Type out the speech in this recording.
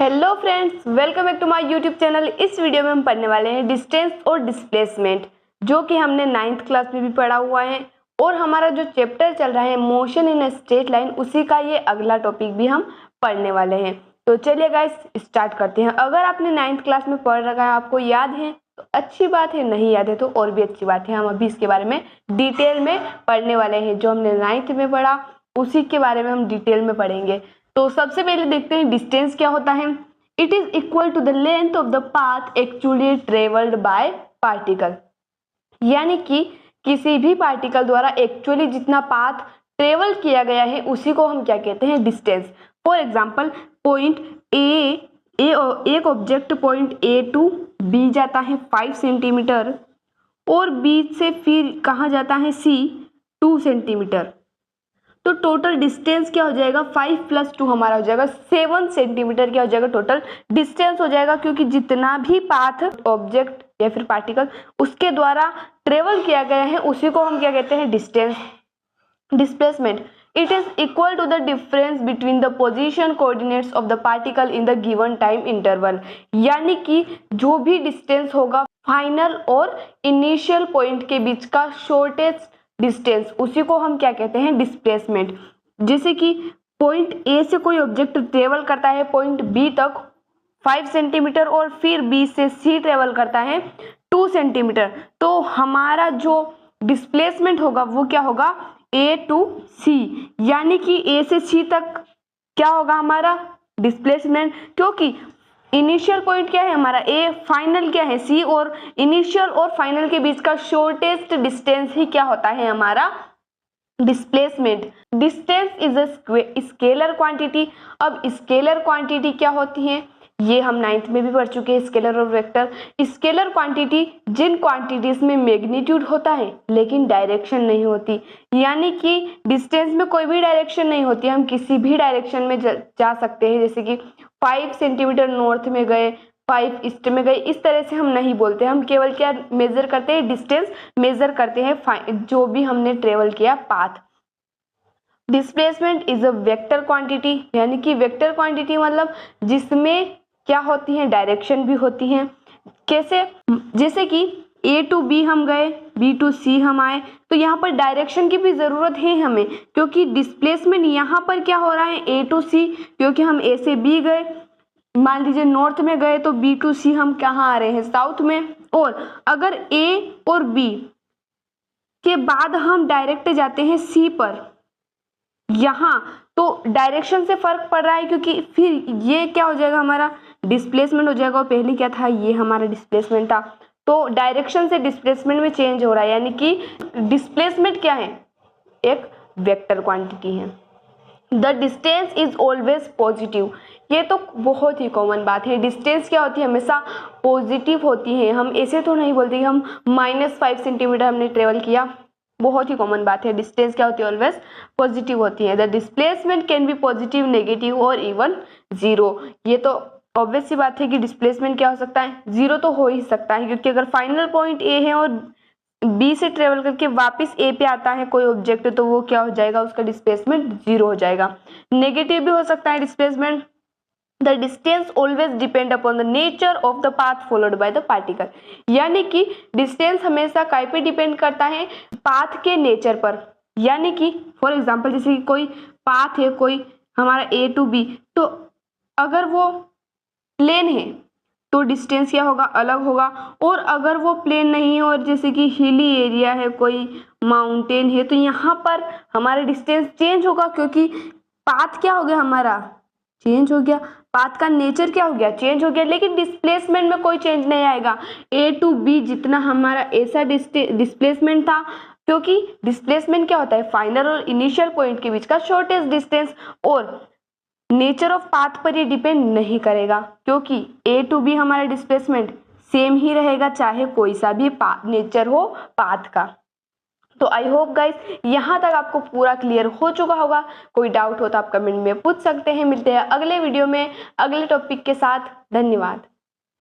Hello friends, welcome back to my YouTube channel. इस video में हम पढ़ने वाले हैं डिस्टेंस और डिस्प्लेसमेंट, जो कि हमने 9th क्लास में भी पढ़ा हुआ है। और हमारा जो चैप्टर चल रहा है मोशन इन स्ट्रेट लाइन, उसी का ये अगला टॉपिक भी हम पढ़ने वाले हैं। तो चलिए गाइस स्टार्ट करते हैं। अगर आपने 9th क्लास में पढ़ रखा है, आपको याद है तो अच्छी बात है, नहीं याद है तो और भी अच्छी बात है। हम अभी इसके बारे में डिटेल में पढ़ने वाले हैं। जो हमने 9th में पढ़ा उसी के बारे में हम डिटेल में पढ़ेंगे। तो सबसे पहले देखते हैं डिस्टेंस क्या होता है। It is equal to the length of the path actually travelled by particle, यानी कि किसी भी पार्टिकल द्वारा एक्चुअली जितना पाथ ट्रेवल किया गया है उसी को हम क्या कहते हैं, डिस्टेंस। फॉर एग्जाम्पल पॉइंट एक object point A to B जाता है 5 सेंटीमीटर और बी से फिर कहाँ जाता है सी 2 सेंटीमीटर। तो टोटल डिस्टेंस क्या हो जाएगा, 5 + 2 हमारा हो जाएगा 7 सेंटीमीटर। क्या हो जाएगा, टोटल डिस्टेंस हो जाएगा, क्योंकि जितना भी पाथ ऑब्जेक्ट या फिर पार्टिकल उसके द्वारा ट्रेवल किया गया है उसी को हम क्या कहते हैं, distance. Displacement, it is equal to the difference between the position coordinates of the particle in the given time interval, यानी कि जो भी डिस्टेंस होगा फाइनल और इनिशियल पॉइंट के बीच का शॉर्टेस्ट डिस्टेंस, उसी को हम क्या कहते हैं, डिस्प्लेसमेंट। जैसे कि पॉइंट ए से कोई ऑब्जेक्ट ट्रेवल करता है पॉइंट बी तक 5 सेंटीमीटर और फिर बी से सी ट्रेवल करता है 2 सेंटीमीटर, तो हमारा जो डिस्प्लेसमेंट होगा वो क्या होगा, ए टू सी, यानी कि ए से सी तक क्या होगा हमारा डिस्प्लेसमेंट, क्योंकि इनिशियल पॉइंट क्या है हमारा ए, फाइनल क्या है सी, और इनिशियल और फाइनल के बीच का शॉर्टेस्ट डिस्टेंस ही क्या होता है हमारा displacement. Distance is a scalar quantity. अब स्केलर क्वांटिटी क्या होती है, ये हम 9th में भी पढ़ चुके हैं, स्केलर और वेक्टर। स्केलर क्वांटिटी जिन क्वांटिटीज में मैग्नीट्यूड होता है लेकिन डायरेक्शन नहीं होती, यानी कि डिस्टेंस में कोई भी डायरेक्शन नहीं होती, हम किसी भी डायरेक्शन में जा सकते हैं। जैसे कि 5 सेंटीमीटर नॉर्थ में गए, 5 ईस्ट में गए, इस तरह से हम नहीं बोलते। हम केवल क्या मेजर करते हैं, डिस्टेंस मेजर करते हैं जो भी हमने ट्रेवल किया path. Displacement is a vector quantity, यानी कि वेक्टर क्वांटिटी मतलब जिसमें क्या होती है, डायरेक्शन भी होती है। कैसे, जैसे कि ए टू बी हम गए, बी टू सी हम आए, तो यहाँ पर डायरेक्शन की भी जरूरत है हमें, क्योंकि डिस्प्लेसमेंट यहाँ पर क्या हो रहा है, ए टू सी, क्योंकि हम ए से बी गए, मान लीजिए नॉर्थ में गए तो बी टू सी हम कहाँ आ रहे हैं, साउथ में। और अगर ए और बी के बाद हम डायरेक्ट जाते हैं सी पर, यहाँ तो डायरेक्शन से फर्क पड़ रहा है, क्योंकि फिर ये क्या हो जाएगा, हमारा डिस्प्लेसमेंट हो जाएगा। और पहले क्या था, ये हमारा डिस्प्लेसमेंट था, तो डायरेक्शन से डिस्प्लेसमेंट में चेंज हो रहा है, यानी कि डिस्प्लेसमेंट क्या है, एक वेक्टर क्वांटिटी है। The distance is always positive, ये तो बहुत ही कॉमन बात है। डिस्टेंस क्या होती है, हमेशा पॉजिटिव होती है। हम ऐसे तो नहीं बोलते कि हम -5 सेंटीमीटर हमने ट्रेवल किया, बहुत ही कॉमन बात है। डिस्टेंस क्या होती है, ऑलवेज पॉजिटिव होती है। The displacement can be positive, negative और इवन जीरो। ये तो ऑब्वियस सी बात है कि डिस्प्लेसमेंट क्या हो सकता है, जीरो तो हो ही सकता है, क्योंकि अगर फाइनल पॉइंट ए है और बी से ट्रेवल करके वापस ए पे आता है कोई ऑब्जेक्ट, तो वो क्या हो जाएगा, उसका डिस्प्लेसमेंट जीरो हो जाएगा। नेगेटिव भी हो सकता है displacement. The distance always depend upon the nature of the path followed by the particle, यानी कि डिस्टेंस हमेशा काय पे डिपेंड करता है, पाथ के नेचर पर। यानी कि फॉर एग्जांपल जैसे कि कोई पाथ है, कोई हमारा ए टू बी, तो अगर वो प्लेन है तो डिस्टेंस क्या होगा, अलग होगा। और अगर वो प्लेन नहीं है और जैसे कि हिली एरिया है, कोई माउंटेन है, तो यहाँ पर हमारा डिस्टेंस चेंज होगा, क्योंकि पाथ क्या हो गया हमारा, चेंज हो गया, पाथ का नेचर क्या हो गया, चेंज हो गया। लेकिन डिस्प्लेसमेंट में कोई चेंज नहीं आएगा। ए टू बी जितना हमारा ऐसा डिस्प्लेसमेंट था, क्योंकि डिस्प्लेसमेंट क्या होता है, फाइनल और इनिशियल पॉइंट के बीच का शॉर्टेस्ट डिस्टेंस, और नेचर ऑफ पाथ पर ये डिपेंड नहीं करेगा, क्योंकि ए टू बी हमारा डिस्प्लेसमेंट सेम ही रहेगा, चाहे कोई सा भी नेचर हो पाथ का। तो आई होप गाइस यहाँ तक आपको पूरा क्लियर हो चुका होगा। कोई डाउट हो तो आप कमेंट में पूछ सकते हैं। मिलते हैं अगले वीडियो में अगले टॉपिक के साथ। धन्यवाद।